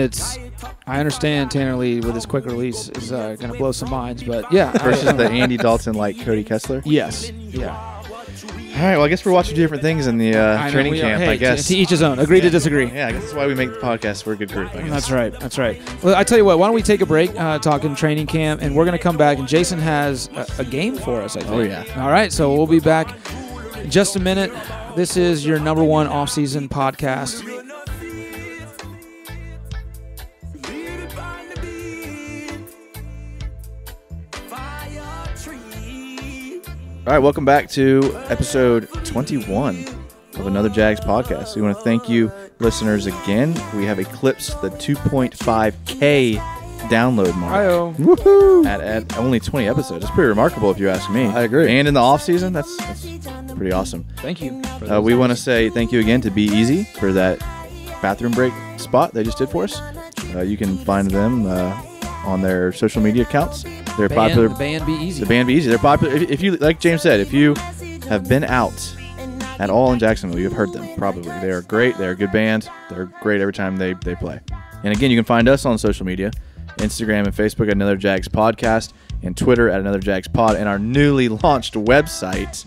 I understand Tanner Lee with his quick release is going to blow some minds, but yeah. Versus the Andy Dalton like Cody Kessler? Yes. Yeah. All right, well, I guess we're watching 2 different things in the training camp, I guess. To each his own. Agree to disagree. Yeah, I guess that's why we make the podcast. We're a good group, I guess. That's right. Well, I tell you what, why don't we take a break talking training camp, and we're going to come back, and Jason has a game for us, I think. Oh, yeah. All right, so we'll be back in just a minute. This is your number one off-season podcast. All right, welcome back to episode 21 of Another Jags podcast. We want to thank you, listeners, again. We have eclipsed the 2.5K download mark. Woohoo! At only 20 episodes. It's pretty remarkable if you ask me. I agree. And in the off season, that's pretty awesome. Thank you. We want to say thank you again to Be Easy for that bathroom break spot they just did for us. You can find them on their social media accounts. They're popular. The band Be Easy. The band Be Easy. They're popular. If you, like James said, if you have been out at all in Jacksonville, you've heard them probably. They are great. They're a good band. They're great every time they play. And again, you can find us on social media, Instagram and Facebook at Another Jags Podcast. and Twitter at Another Jags Pod, and our newly launched website,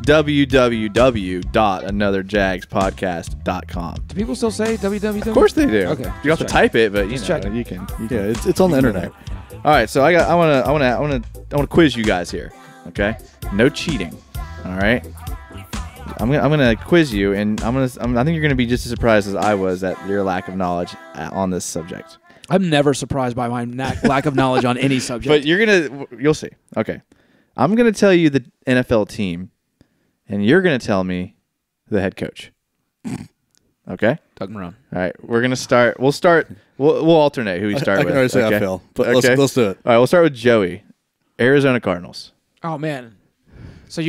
www.anotherjagspodcast.com. Do people still say www? Of course they do. Okay. You have to type it, but you check. can. Yeah, it's on the internet. All right, so I want to quiz you guys here. Okay, no cheating. All right, I'm gonna quiz you, and I think you're gonna be just as surprised as I was at your lack of knowledge on this subject. I'm never surprised by my lack of knowledge on any subject. But you'll see. Okay, I'm gonna tell you the NFL team, and you're gonna tell me the head coach. Okay. Doug Marrone. All right, we're gonna start. We'll alternate who we start I with. can already say okay? I feel, but Okay. let's do it. All right, we'll start with Joey, Arizona Cardinals. Oh man. So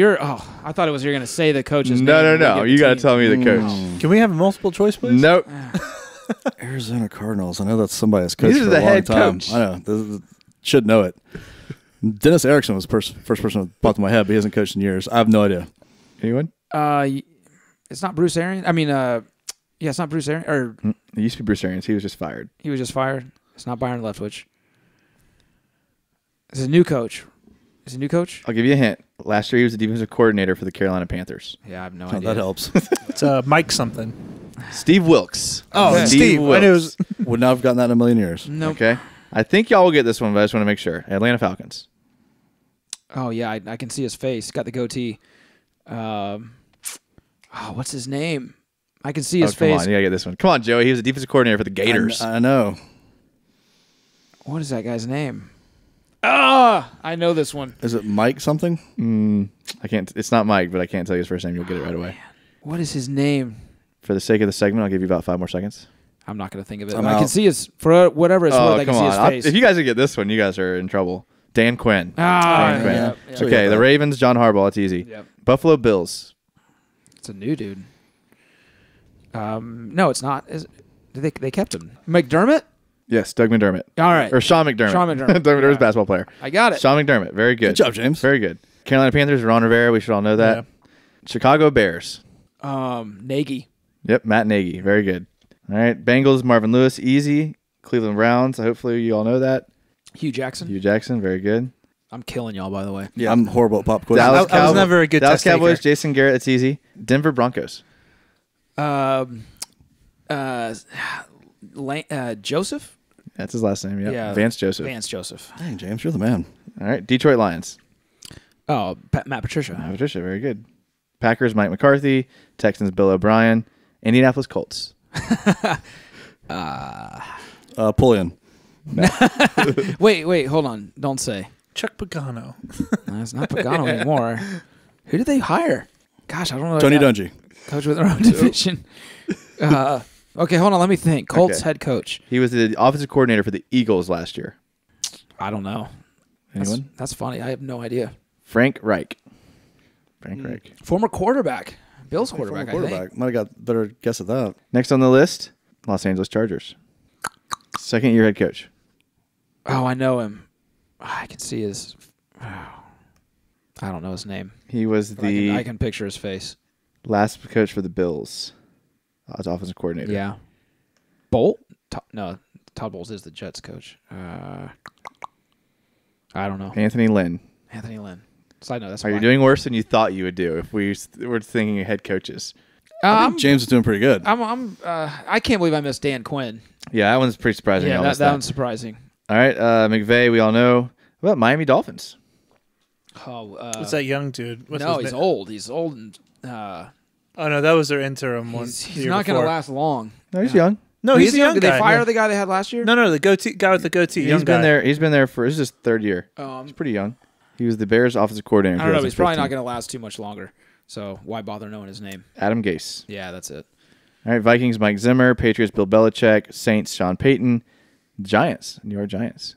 I thought it was you're gonna say the coach's No. name. You got to tell me the coach. Can we have a multiple choice, please? Nope. Arizona Cardinals. I know that's somebody that's coached He's for the a long head time. coach. I know. Should know it. Dennis Erickson was the first person that popped in my head, but he hasn't coached in years. I have no idea. Anyone? It's not Bruce Arians. I mean, yeah, it's not Bruce Arians. Or It used to be Bruce Arians. He was just fired. he was just fired. It's not Byron Leftwich. It's a new coach. Is it a new coach? I'll give you a hint. Last year he was the defensive coordinator for the Carolina Panthers. Yeah, I have no Oh, idea. that helps. It's Mike something. Steve Wilkes. Oh, Okay. Steve. I knew it was. Would not have gotten that in a million years. Nope. Okay. I think y'all will get this one, but I just want to make sure. Atlanta Falcons. Oh yeah, I can see his face. Got the goatee. What's his name? I can see his Come face. on, you gotta get this one. Come on, Joey. He was the defensive coordinator for the Gators. I know. What is that guy's name? I know this one. Is it Mike something? I can't. It's not Mike, but I can't tell you his first name. You'll get it right away. What is his name? For the sake of the segment, I'll give you about 5 more seconds. I'm not going to think of it. I'm I can out. see his for whatever it's worth. I can come see his on. face. If you guys get this one, you guys are in trouble. Dan Quinn. Dan Quinn. yeah. So Okay, yeah, the that- Ravens, John Harbaugh. It's easy. Yep. Buffalo Bills. It's a new dude. No, it's not. They kept him? McDermott? Yes, Doug McDermott. All right. Or Sean McDermott. Sean McDermott. Doug McDermott's Yeah. basketball player. I got it. Sean McDermott. Very good. Good job, James. Very good. Carolina Panthers, Ron Rivera. We should all know that. Yeah. Chicago Bears. Nagy. Yep, Matt Nagy. Very good. All right, Bengals, Marvin Lewis. Easy. Cleveland Browns. Hopefully you all know that. Hugh Jackson. Hugh Jackson. Very good. I'm killing y'all, by the way. Yeah, I'm horrible at pop quiz. Dallas I was never a good Dallas test Cowboys, taker. Jason Garrett. It's easy. Denver Broncos. Joseph? That's his last name. Yep. Yeah. Vance Joseph. Vance Joseph. Dang, James, you're the man. All right, Detroit Lions. Oh, Matt Patricia. Patricia. Very good. Packers, Mike McCarthy. Texans, Bill O'Brien. Indianapolis Colts. Pullian. Wait, hold on. Don't say. Chuck Pagano. No, it's not Pagano anymore. Who did they hire? Gosh, I don't know. Tony Dungy. Coach with their own division. Okay, hold on. Let me think. Colts Okay. head coach. He was the offensive coordinator for the Eagles last year. I don't know. Anyone? That's funny. I have no idea. Frank Reich. Frank Reich. Former quarterback. Bills quarterback, I think. Quarterback. Might have got better guess at that. Next on the list, Los Angeles Chargers. Second year head coach. Oh, I know him. I can see his. I don't know his name. He was But the I can picture his face. last coach for the Bills as offensive coordinator. Yeah. Bolt? No, Todd Bowles is the Jets coach. I don't know. Anthony Lynn. Anthony Lynn. Side note, that's Are you why. doing worse than you thought you would do if we were thinking of head coaches? I think James is doing pretty good. I can't believe I missed Dan Quinn. Yeah, that one's pretty surprising. Yeah, Y'all missed that one's surprising. All right, McVay, we all know. What about Miami Dolphins? Oh, What's that young dude? What's no, his he's name? old. He's old, and Oh no, that was their interim one. he's not going to last long. No, he's young. No, He he's is a young Did guy. they fire the guy they had last year? No, the goatee guy with the goatee. Young He's been guy. there. He's been there for this is his third year. He's pretty young. He was the Bears' offensive coordinator. I don't know. He's probably not going to last too much longer. So why bother knowing his name? Adam Gase. Yeah, that's it. All right, Vikings, Mike Zimmer. Patriots, Bill Belichick. Saints, Sean Payton. Giants, New York Giants.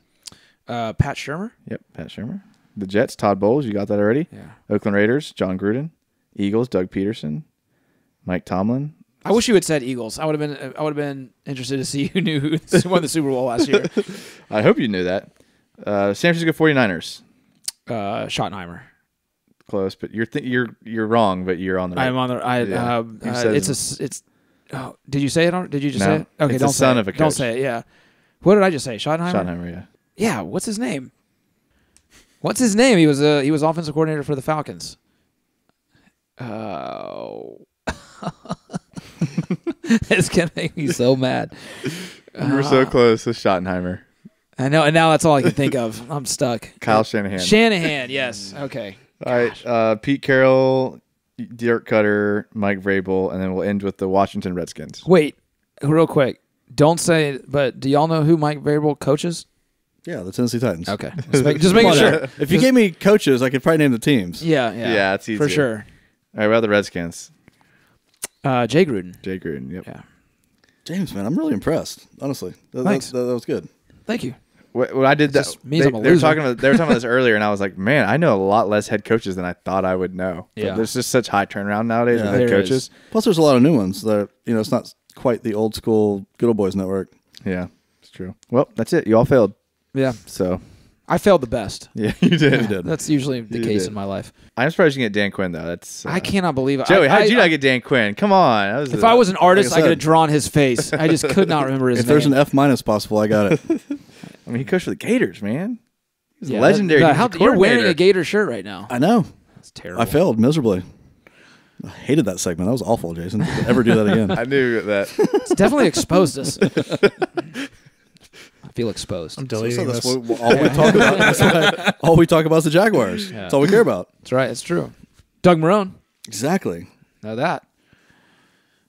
Pat Shermer? Yep, Pat Shermer. The Jets, Todd Bowles. You got that already. Yeah. Oakland Raiders, John Gruden. Eagles, Doug Peterson. Mike Tomlin. I wish you had said Eagles. I would have been interested to see who knew who won the Super Bowl last year. I hope you knew that. San Francisco 49ers. Schottenheimer. Close, but you're wrong, but you're on the right. I'm on the. You said It's. Oh, did you say it? Did you just No, say it? Okay, it's don't the say son it. of a Don't coach. say it. Yeah. What did I just say? Schottenheimer. Schottenheimer, yeah. Yeah. What's his name? What's his name? He was offensive coordinator for the Falcons. Oh. It's going to make me so mad. You were so close with Schottenheimer. I know, and now that's all I can think of. I'm stuck. Kyle Shanahan. Shanahan, yes. Okay. All right, Pete Carroll, Dirk Cutter, Mike Vrabel, and then we'll end with the Washington Redskins. Wait, real quick. Don't say it, but do y'all know who Mike Vrabel coaches? Yeah, the Tennessee Titans. Okay. Just making sure. If you gave me coaches, I could probably name the teams. Yeah. Yeah, it's easier. For sure. All right, what about the Redskins? Jay Gruden. Jay Gruden, yep. Yeah. James, man, I'm really impressed. Honestly, Thanks. That was good. Thank you. When I did that, Just means I'm a they were loser. talking about this earlier, and I was like, man, I know a lot less head coaches than I thought I would know. But Yeah. there's just such high turnaround nowadays Yeah. with head There coaches. is. Plus, there's a lot of new ones that it's not quite the old school Good Old Boys network. Yeah, it's true. Well, that's it. You all failed. Yeah. So, I failed the best. yeah, you did. You did. That's usually the You case did. in my life. I'm surprised you can get Dan Quinn, though. That's I cannot believe it. Joey, how did you I- not get Dan Quinn? Come on. If I was an artist, like I I could said. have drawn his face. I just could not remember his If name. there's an F- possible, I got it. I mean, he coached for the Gators, man. He's Yeah, legendary. that- you're wearing a Gator shirt right now. I know. That's terrible. I failed miserably. I hated that segment. That was awful, Jason. Don't ever do that again. I knew that. It's definitely exposed us. I feel exposed. I'm deleting that's this. what, all we talk about. That's why all we talk about is the Jaguars. Yeah. That's all we care about. That's right. It's true. Doug Marone. Exactly. Know that.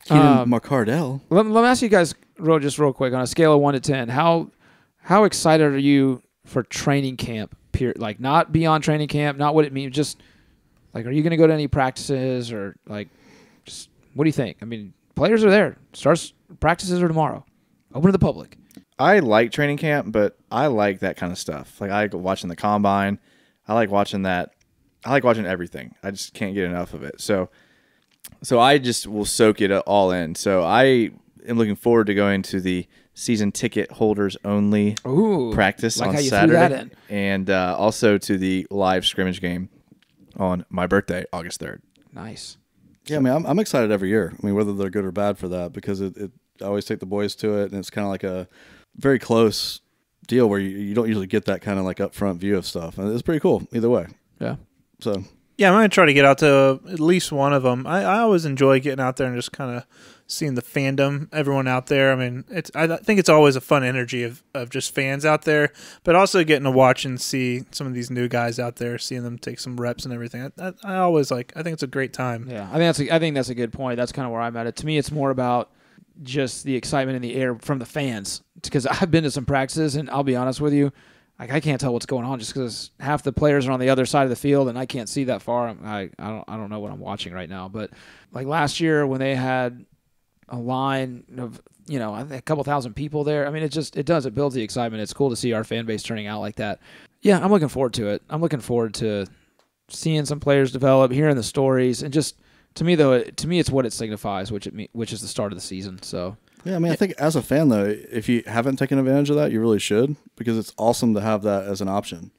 Keenan McCardell. Let me ask you guys real quick on a scale of 1 to 10. How excited are you for training camp? Like not beyond training camp, not what it means. Just like, are you going to go to any practices or like, just what do you think? I mean, players are there. Practices are tomorrow. Open to the public. I like training camp, but I like that kind of stuff. Like, I like watching the combine. I like watching that. I like watching everything. I just can't get enough of it. So I just will soak it all in. So I am looking forward to going to the season ticket holders only Ooh, practice like on how you Saturday, threw that in. and also to the live scrimmage game on my birthday, August 3rd. Nice. Yeah, I mean, I'm excited every year. I mean, whether they're good or bad for that, because I always take the boys to it, and it's kind of like a very close deal where you don't usually get that kind of like upfront view of stuff. And it's pretty cool either way. Yeah. So Yeah, I'm going to try to get out to at least one of them. I always enjoy getting out there and just kind of seeing the fandom, everyone out there. I mean, I think it's always a fun energy of just fans out there, but also getting to watch and see some of these new guys out there, seeing them take some reps and everything. I always I think it's a great time. Yeah, I think that's a good point. That's kind of where I'm at. To me, it's more about just the excitement in the air from the fans, because I've been to some practices, and I'll be honest with you, like I can't tell what's going on just because half the players are on the other side of the field, and I can't see that far. I don't know what I'm watching right now. But like last year when they had a line of I think a couple thousand people there, I mean it builds the excitement. It's cool to see our fan base turning out like that. Yeah, I'm looking forward to it. I'm looking forward to seeing some players develop, hearing the stories, and just to me it's what it signifies, which is the start of the season. So yeah, I mean, I think as a fan though, if you haven't taken advantage of that, you really should, because it's awesome to have that as an option.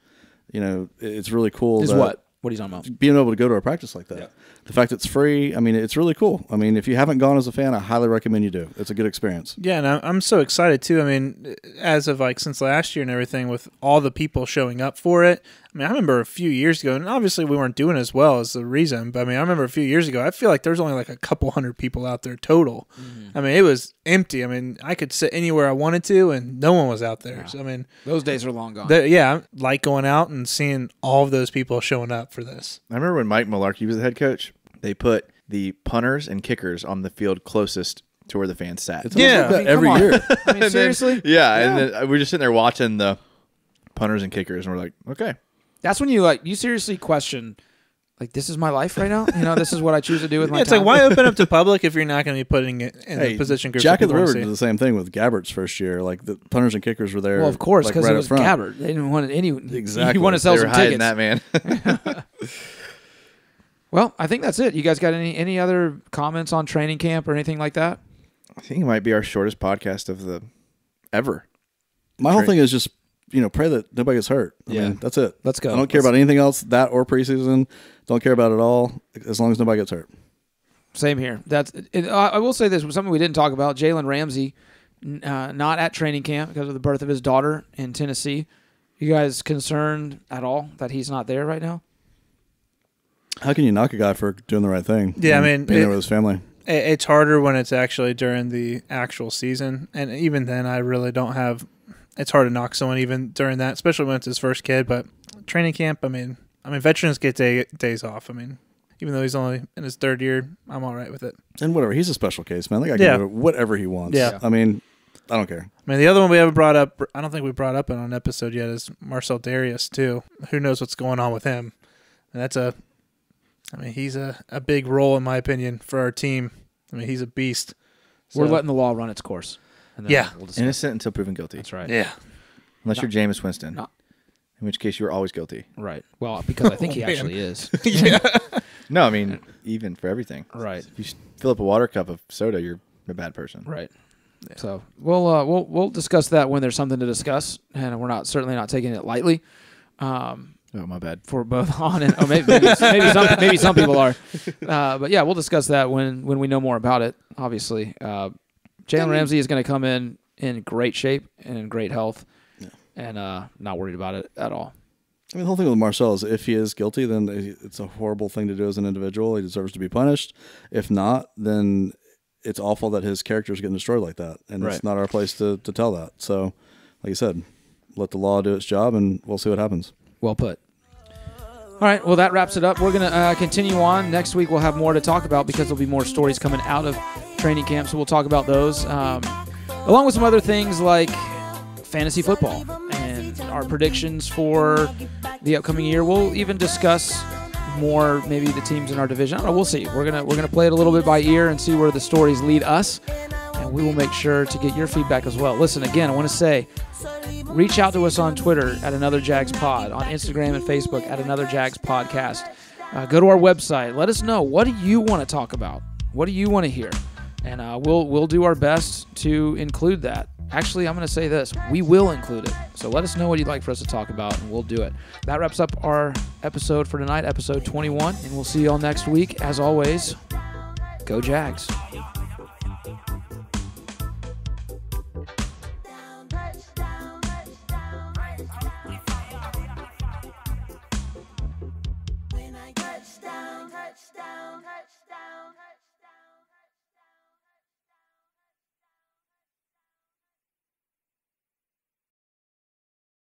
It's really cool. what are you talking about? Being able to go to a practice like that. Yeah. The fact it's free, I mean, it's really cool. I mean, if you haven't gone as a fan, I highly recommend you do. It's a good experience. Yeah, and I'm so excited too. I mean, as of since last year and everything, with all the people showing up for it. I mean, I remember a few years ago, and obviously we weren't doing as well as the reason, but I mean, I remember a few years ago, I feel like there was only a couple hundred people out there total. Mm-hmm. I mean, it was empty. I mean, I could sit anywhere I wanted to, and no one was out there. Yeah. So, I mean, those days are long gone. I like going out and seeing all of those people showing up for this. I remember when Mike Mularkey was the head coach, they put the punters and kickers on the field closest to where the fans sat. It's like that every come on. year. I mean, seriously? And then we're just sitting there watching the punters and kickers, and we're like, okay. That's when you seriously question, this is my life right now? This is what I choose to do with my It's time? why open up to public if you're not going to be putting it in the position groups? Jack that of the people River wanna did see? the same thing with Gabbert's first year. Like the punters and kickers were there. Well, of course, because right it was up front. Gabbert. They didn't want any. Exactly. You want to sell They some were hiding tickets. that, man. Well, I think that's it. You guys got any other comments on training camp or anything like that? I think it might be our shortest podcast of the ever. My whole thing is just pray that nobody gets hurt. I mean, that's it. Let's go. I don't care about anything else, that or preseason. Don't care about it all, as long as nobody gets hurt. Same here. I will say this was something we didn't talk about. Jalen Ramsey, not at training camp because of the birth of his daughter in Tennessee. You guys concerned at all that he's not there right now? How can you knock a guy for doing the right thing? Yeah, I mean, being there with his family. It's harder when it's actually during the actual season, and even then, I really don't have. It's hard to knock someone even during that, especially when it's his first kid. But training camp, I mean, veterans get days off. I mean, even though he's only in his third year, I'm all right with it. And whatever, he's a special case, man. That guy can do whatever he wants. Yeah. I mean, I don't care. I mean, the other one we haven't brought up, I don't think we brought up in an episode yet, is Marcel Darius, too. Who knows what's going on with him? And he's a big role, in my opinion, for our team. I mean, he's a beast. So. We're letting the law run its course. And then we'll innocent until proven guilty. That's right. Yeah. Unless you're Jameis Winston. In which case you were always guilty. Right. Well, because I think he actually is. Yeah. No, I mean, even for everything. Right. If you fill up a water cup of soda, you're a bad person. Right. Yeah. So we'll discuss that when there's something to discuss, and we're certainly not taking it lightly. Oh, my bad. For both on and maybe some people are, but yeah, we'll discuss that when we know more about it. Obviously, Jalen Ramsey is going to come in great shape and in great health, and not worried about it at all. I mean, the whole thing with Marcel is if he is guilty, then it's a horrible thing to do as an individual. He deserves to be punished. If not, then it's awful that his character is getting destroyed like that, and it's not our place to tell that. So, like you said, let the law do its job, and we'll see what happens. Well put. All right, well, that wraps it up. We're going to continue on. Next week, we'll have more to talk about because there'll be more stories coming out of training camp, so we'll talk about those, along with some other things like fantasy football and our predictions for the upcoming year. We'll even discuss more maybe the teams in our division. I don't know, we'll see. We're gonna play it a little bit by ear and see where the stories lead us, and we will make sure to get your feedback as well. Listen, again, I want to say, reach out to us on Twitter at Another Jags Pod, on Instagram and Facebook at Another Jags Podcast. Go to our website. Let us know, what do you want to talk about? What do you want to hear? And we'll do our best to include that. Actually, I'm going to say this. We will include it. So let us know what you'd like for us to talk about, and we'll do it. That wraps up our episode for tonight, episode 21, and we'll see you all next week. As always, go Jags. Touchdown.